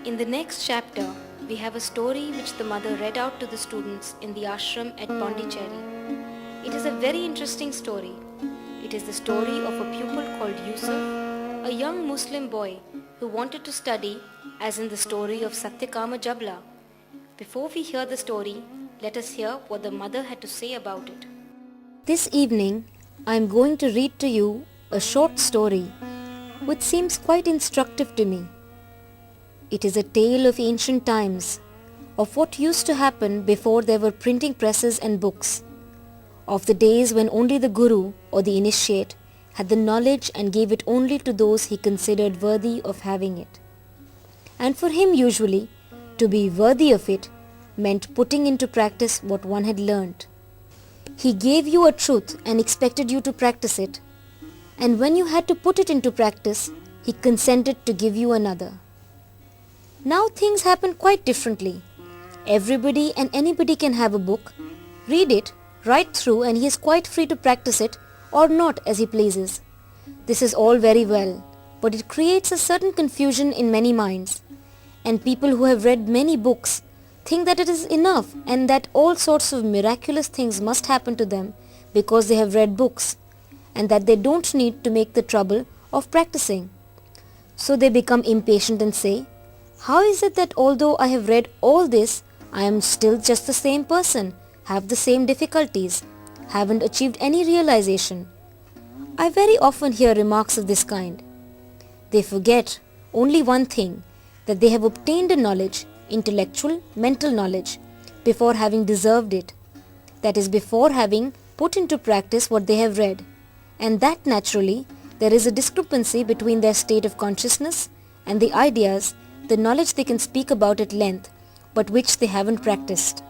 In the next chapter, we have a story which the mother read out to the students in the ashram at Pondicherry. It is a very interesting story. It is the story of a pupil called Yusuf, a young Muslim boy who wanted to study, as in the story of Satyakama Jabla. Before we hear the story, let us hear what the mother had to say about it. This evening, I am going to read to you a short story which seems quite instructive to me. It is a tale of ancient times, of what used to happen before there were printing presses and books, of the days when only the Guru or the initiate had the knowledge and gave it only to those he considered worthy of having it. And for him usually, to be worthy of it meant putting into practice what one had learnt. He gave you a truth and expected you to practice it, and when you had to put it into practice, he consented to give you another. Now things happen quite differently. Everybody and anybody can have a book, read it, right through, and he is quite free to practice it or not as he pleases. This is all very well, but it creates a certain confusion in many minds, and people who have read many books think that it is enough and that all sorts of miraculous things must happen to them because they have read books, and that they don't need to make the trouble of practicing. So they become impatient and say, how is it that although I have read all this, I am still just the same person, have the same difficulties, haven't achieved any realization? I very often hear remarks of this kind. They forget only one thing, that they have obtained a knowledge, intellectual, mental knowledge, before having deserved it. That is, before having put into practice what they have read. And that naturally, there is a discrepancy between their state of consciousness and the ideas, the knowledge they can speak about at length, but which they haven't practiced.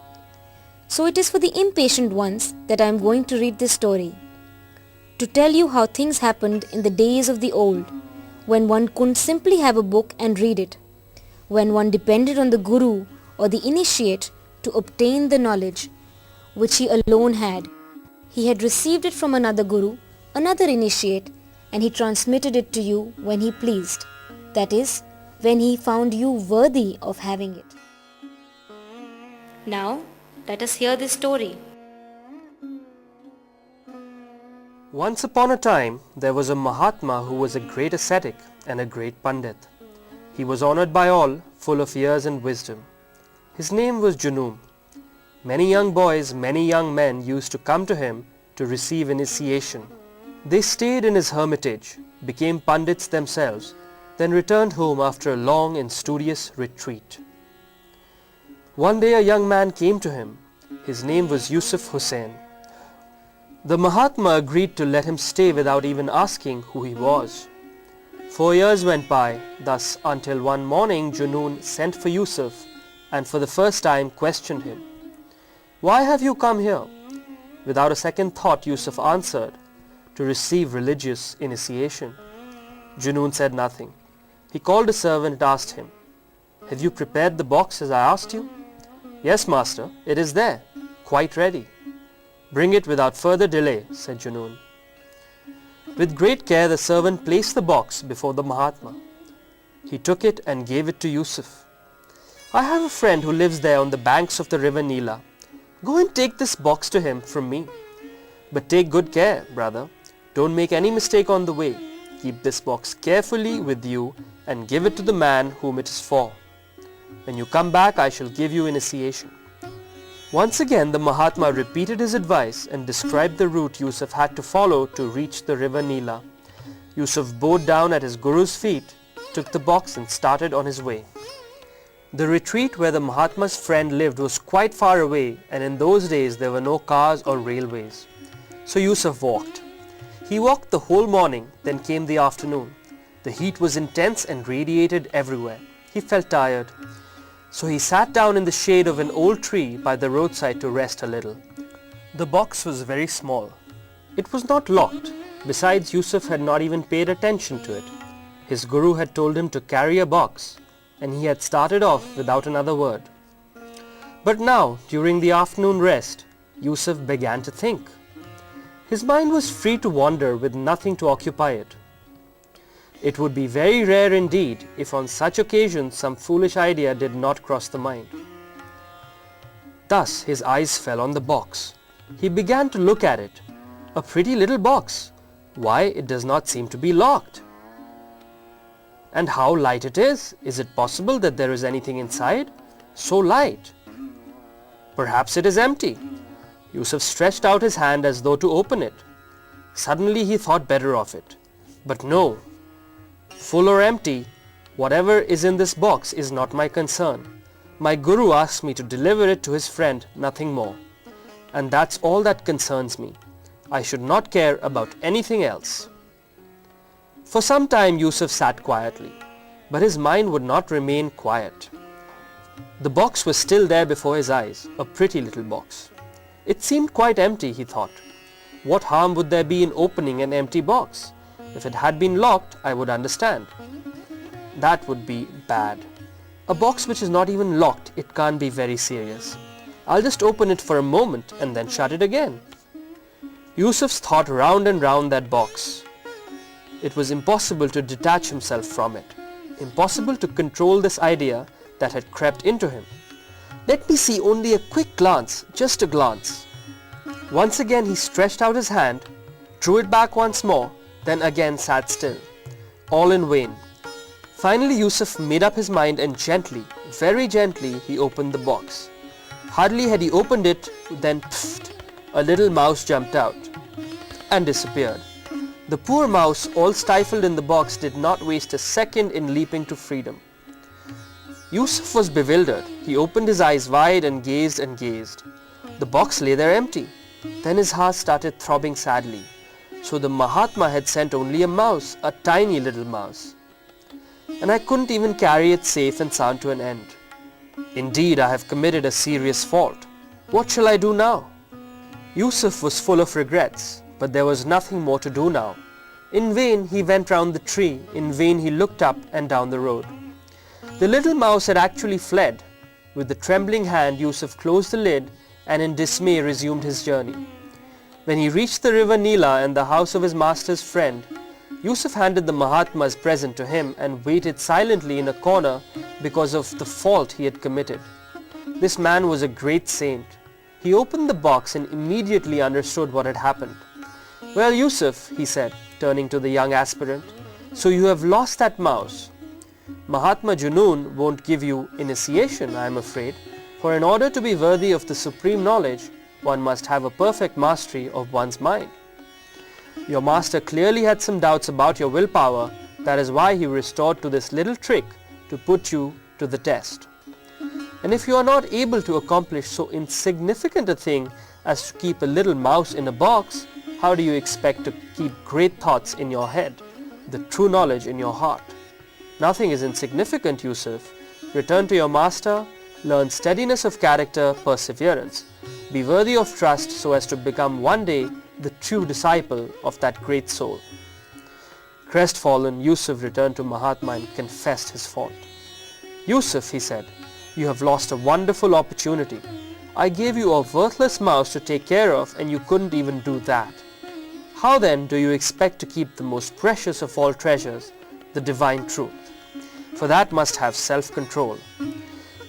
So it is for the impatient ones that I am going to read this story, to tell you how things happened in the days of the old, when one couldn't simply have a book and read it, when one depended on the Guru or the initiate to obtain the knowledge, which he alone had. He had received it from another Guru, another initiate, and he transmitted it to you when he pleased, that is, when he found you worthy of having it. Now, let us hear this story. Once upon a time, there was a Mahatma who was a great ascetic and a great Pandit. He was honored by all, full of years and wisdom. His name was Junoon. Many young boys, many young men used to come to him to receive initiation. They stayed in his hermitage, became Pandits themselves, then returned home after a long and studious retreat. One day a young man came to him. His name was Yusuf Hussain. The Mahatma agreed to let him stay without even asking who he was. 4 years went by, thus until one morning Junoon sent for Yusuf and for the first time questioned him. Why have you come here? Without a second thought, Yusuf answered, to receive religious initiation. Junoon said nothing. He called a servant and asked him, have you prepared the box as I asked you? Yes, master, it is there, quite ready. Bring it without further delay, said Junoon. With great care the servant placed the box before the Mahatma. He took it and gave it to Yusuf. I have a friend who lives there on the banks of the river Neela. Go and take this box to him from me. But take good care, brother. Don't make any mistake on the way. Keep this box carefully with you and give it to the man whom it is for. When you come back, I shall give you initiation. Once again the Mahatma repeated his advice and described the route Yusuf had to follow to reach the river Neela. Yusuf bowed down at his Guru's feet, took the box and started on his way. The retreat where the Mahatma's friend lived was quite far away, and in those days there were no cars or railways. So Yusuf walked. He walked the whole morning, then came the afternoon. The heat was intense and radiated everywhere. He felt tired. So he sat down in the shade of an old tree by the roadside to rest a little. The box was very small. It was not locked. Besides, Yusuf had not even paid attention to it. His Guru had told him to carry a box, and he had started off without another word. But now, during the afternoon rest, Yusuf began to think. His mind was free to wander with nothing to occupy it. It would be very rare indeed if on such occasions some foolish idea did not cross the mind. Thus his eyes fell on the box. He began to look at it. A pretty little box. Why, it does not seem to be locked. And how light it is! Is it possible that there is anything inside? So light. Perhaps it is empty. Yusuf stretched out his hand as though to open it. Suddenly he thought better of it. But no. Full or empty, whatever is in this box is not my concern. My Guru asked me to deliver it to his friend, nothing more. And that's all that concerns me. I should not care about anything else. For some time Yusuf sat quietly, but his mind would not remain quiet. The box was still there before his eyes, a pretty little box. It seemed quite empty, he thought. What harm would there be in opening an empty box? If it had been locked, I would understand. That would be bad. A box which is not even locked, it can't be very serious. I'll just open it for a moment and then shut it again. Yusuf's thought round and round that box. It was impossible to detach himself from it. Impossible to control this idea that had crept into him. Let me see only a quick glance, just a glance. Once again he stretched out his hand, drew it back once more, then again sat still. All in vain. Finally Yusuf made up his mind and gently, very gently, he opened the box. Hardly had he opened it, then pfft, a little mouse jumped out and disappeared. The poor mouse, all stifled in the box, did not waste a second in leaping to freedom. Yusuf was bewildered. He opened his eyes wide and gazed and gazed. The box lay there empty. Then his heart started throbbing sadly. So the Mahatma had sent only a mouse, a tiny little mouse. And I couldn't even carry it safe and sound to an end. Indeed, I have committed a serious fault. What shall I do now? Yusuf was full of regrets, but there was nothing more to do now. In vain he went round the tree, in vain he looked up and down the road. The little mouse had actually fled. With the trembling hand, Yusuf closed the lid and in dismay resumed his journey. When he reached the river Nila and the house of his master's friend, Yusuf handed the Mahatma's present to him and waited silently in a corner because of the fault he had committed. This man was a great saint. He opened the box and immediately understood what had happened. Well, Yusuf, he said, turning to the young aspirant, so you have lost that mouse. Mahatma Junoon won't give you initiation, I am afraid, for in order to be worthy of the supreme knowledge, one must have a perfect mastery of one's mind. Your master clearly had some doubts about your willpower, that is why he resorted to this little trick to put you to the test. And if you are not able to accomplish so insignificant a thing as to keep a little mouse in a box, how do you expect to keep great thoughts in your head, the true knowledge in your heart? Nothing is insignificant, Yusuf. Return to your master, learn steadiness of character, perseverance. Be worthy of trust so as to become one day the true disciple of that great soul. Crestfallen, Yusuf returned to Mahatma and confessed his fault. Yusuf, he said, you have lost a wonderful opportunity. I gave you a worthless mouse to take care of and you couldn't even do that. How then do you expect to keep the most precious of all treasures, the divine truth? For that must have self-control.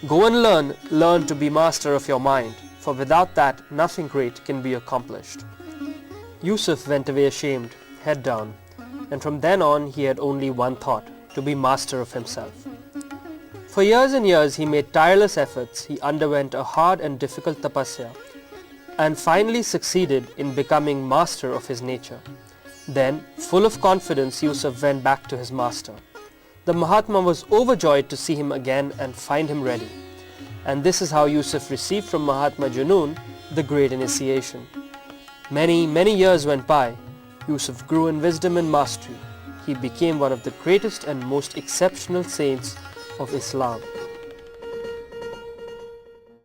Go and learn to be master of your mind, for without that nothing great can be accomplished. Yusuf went away ashamed, head down, and from then on he had only one thought, to be master of himself. For years and years he made tireless efforts, he underwent a hard and difficult tapasya, and finally succeeded in becoming master of his nature. Then, full of confidence, Yusuf went back to his master. The Mahatma was overjoyed to see him again and find him ready. And this is how Yusuf received from Mahatma Junoon the great initiation. Many, many years went by. Yusuf grew in wisdom and mastery. He became one of the greatest and most exceptional saints of Islam.